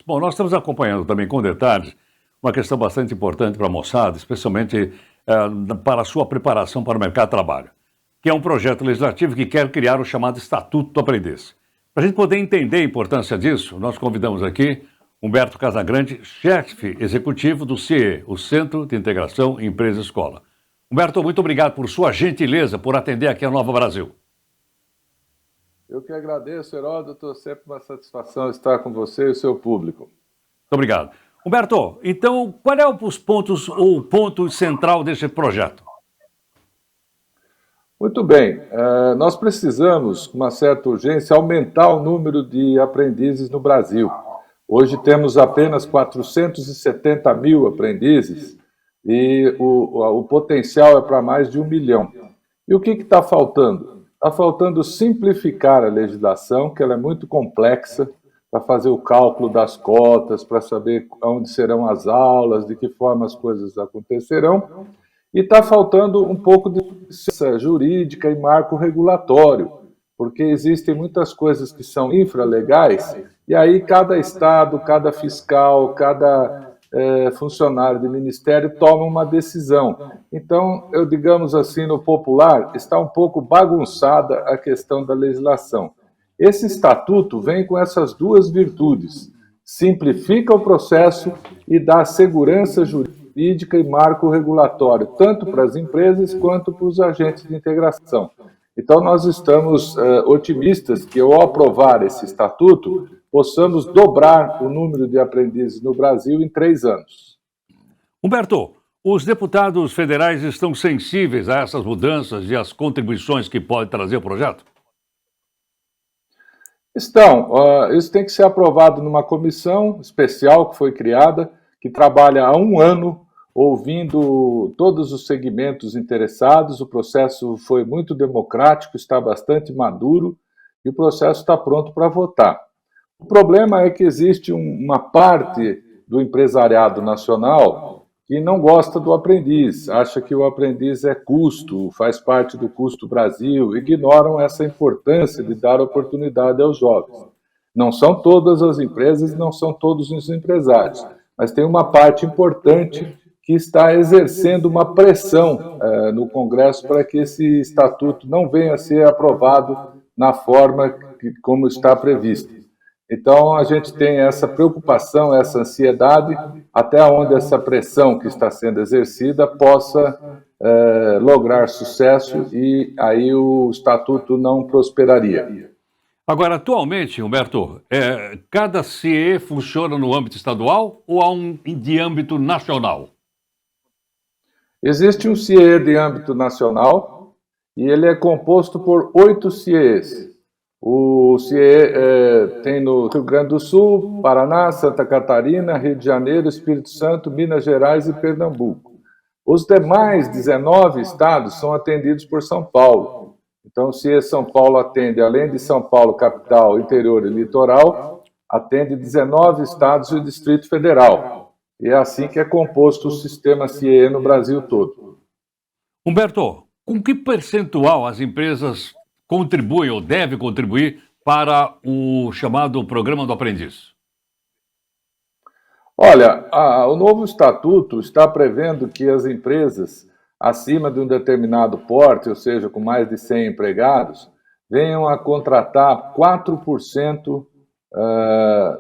Bom, nós estamos acompanhando também com detalhes uma questão bastante importante para a moçada, especialmente para a sua preparação para o mercado de trabalho, que é um projeto legislativo que quer criar o chamado Estatuto do Aprendiz. Para a gente poder entender a importância disso, nós convidamos aqui Humberto Casagrande, chefe executivo do CIE, o Centro de Integração Empresa-Escola. Humberto, muito obrigado por sua gentileza, por atender aqui a Nova Brasil. Eu que agradeço, Heródoto, sempre uma satisfação estar com você e o seu público. Muito obrigado. Humberto, então, qual é os pontos ou o ponto central desse projeto? Muito bem, nós precisamos, com uma certa urgência, aumentar o número de aprendizes no Brasil. Hoje temos apenas 470 mil aprendizes e o potencial é para mais de 1 milhão. E o que está faltando? Está faltando simplificar a legislação, que ela é muito complexa, para fazer o cálculo das cotas, para saber onde serão as aulas, de que forma as coisas acontecerão. E está faltando um pouco de ciência jurídica e marco regulatório, porque existem muitas coisas que são infralegais, e aí cada estado, cada fiscal, cada funcionário de ministério toma uma decisão. Então, digamos assim, no popular, está um pouco bagunçada a questão da legislação. Esse estatuto vem com essas duas virtudes: simplifica o processo e dá segurança jurídica e marco regulatório, tanto para as empresas quanto para os agentes de integração. Então, nós estamos otimistas que, ao aprovar esse estatuto, possamos dobrar o número de aprendizes no Brasil em 3 anos. Humberto, os deputados federais estão sensíveis a essas mudanças e às contribuições que pode trazer o projeto? Estão. Isso tem que ser aprovado numa comissão especial que foi criada, que trabalha há 1 ano, ouvindo todos os segmentos interessados. O processo foi muito democrático, está bastante maduro e o processo está pronto para votar. O problema é que existe uma parte do empresariado nacional que não gosta do aprendiz, acha que o aprendiz é custo, faz parte do custo Brasil, ignoram essa importância de dar oportunidade aos jovens. Não são todas as empresas, não são todos os empresários, mas tem uma parte importante que está exercendo uma pressão no Congresso para que esse estatuto não venha a ser aprovado na forma como está previsto. Então, a gente tem essa preocupação, essa ansiedade, até onde essa pressão que está sendo exercida possa lograr sucesso e aí o estatuto não prosperaria. Agora, atualmente, Humberto, cada CIE funciona no âmbito estadual ou há um de âmbito nacional? Existe um CIE de âmbito nacional e ele é composto por 8 CIEs. O CIE tem no Rio Grande do Sul, Paraná, Santa Catarina, Rio de Janeiro, Espírito Santo, Minas Gerais e Pernambuco. Os demais 19 estados são atendidos por São Paulo. Então, o CIE São Paulo atende, além de São Paulo, capital, interior e litoral, atende 19 estados e o Distrito Federal. E é assim que é composto o sistema CIE no Brasil todo. Humberto, com que percentual as empresas contribuem ou devem contribuir para o chamado Programa do Aprendiz? Olha, o novo estatuto está prevendo que as empresas acima de um determinado porte, ou seja, com mais de 100 empregados, venham a contratar 4%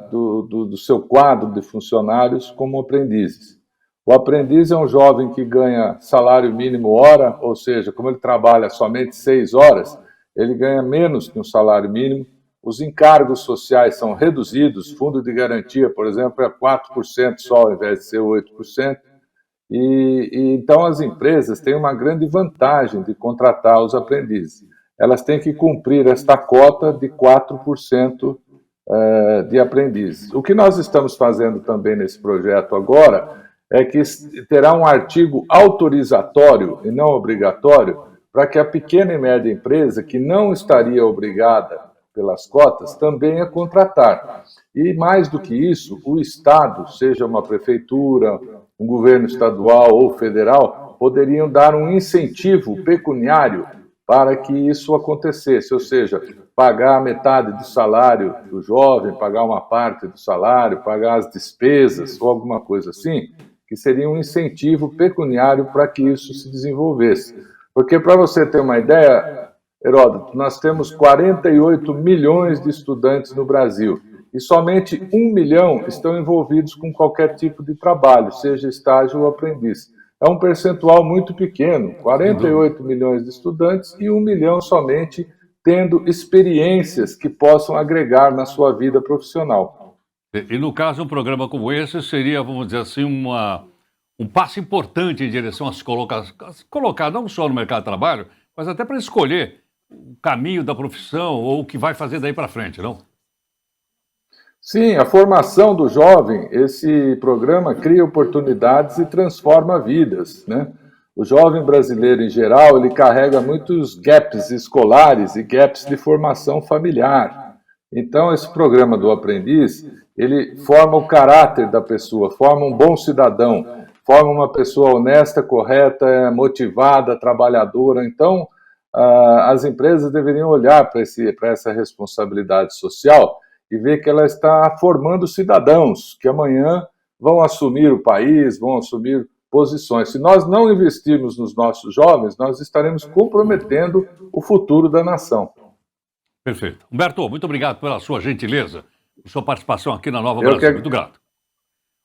do seu quadro de funcionários como aprendizes. O aprendiz é um jovem que ganha salário mínimo hora, ou seja, como ele trabalha somente 6 horas, ele ganha menos que um salário mínimo. Os encargos sociais são reduzidos, fundo de garantia, por exemplo, é 4% só, ao invés de ser 8%. Então, as empresas têm uma grande vantagem de contratar os aprendizes. Elas têm que cumprir esta cota de 4% de aprendizes. O que nós estamos fazendo também nesse projeto agora é que terá um artigo autorizatório e não obrigatório para que a pequena e média empresa, que não estaria obrigada pelas cotas, também a contratar. E mais do que isso, o Estado, seja uma prefeitura, um governo estadual ou federal, poderiam dar um incentivo pecuniário para que isso acontecesse, ou seja, pagar metade do salário do jovem, pagar uma parte do salário, pagar as despesas ou alguma coisa assim, que seria um incentivo pecuniário para que isso se desenvolvesse. Porque, para você ter uma ideia, Heródoto, nós temos 48 milhões de estudantes no Brasil e somente 1 milhão estão envolvidos com qualquer tipo de trabalho, seja estágio ou aprendiz. É um percentual muito pequeno, 48 milhões de estudantes e 1 milhão somente tendo experiências que possam agregar na sua vida profissional. E no caso, um programa como esse seria, vamos dizer assim, um passo importante em direção a se colocar não só no mercado de trabalho, mas até para escolher o caminho da profissão ou o que vai fazer daí para frente, não? Sim, a formação do jovem, esse programa cria oportunidades e transforma vidas, né? O jovem brasileiro, em geral, ele carrega muitos gaps escolares e gaps de formação familiar. Então, esse programa do aprendiz, ele forma o caráter da pessoa, forma um bom cidadão, forma uma pessoa honesta, correta, motivada, trabalhadora. Então, as empresas deveriam olhar para essa responsabilidade social e ver que ela está formando cidadãos que amanhã vão assumir o país, vão assumir posições. Se nós não investirmos nos nossos jovens, nós estaremos comprometendo o futuro da nação. Perfeito. Humberto, muito obrigado pela sua gentileza, por sua participação aqui na Nova Eu Brasil. que- Muito grato.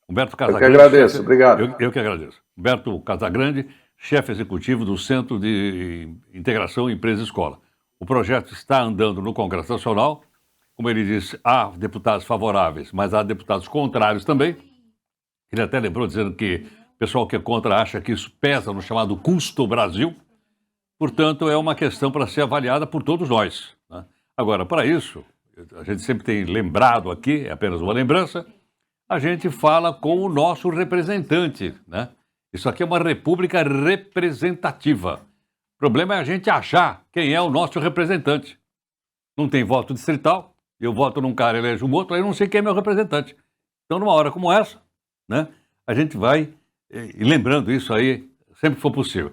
Humberto Eu que Casagrande. agradeço, obrigado. Eu que agradeço. Humberto Casagrande, chefe executivo do Centro de Integração Empresa-Escola. O projeto está andando no Congresso Nacional. Como ele disse, há deputados favoráveis, mas há deputados contrários também. Ele até lembrou dizendo que o pessoal que é contra acha que isso pesa no chamado custo Brasil. Portanto, é uma questão para ser avaliada por todos nós, né? Agora, para isso, a gente sempre tem lembrado aqui, é apenas uma lembrança, a gente fala com o nosso representante, né? Isso aqui é uma república representativa. O problema é a gente achar quem é o nosso representante. Não tem voto distrital, eu voto num cara, elejo um outro, aí eu não sei quem é meu representante. Então, numa hora como essa, né, a gente vai lembrando isso aí sempre que for possível.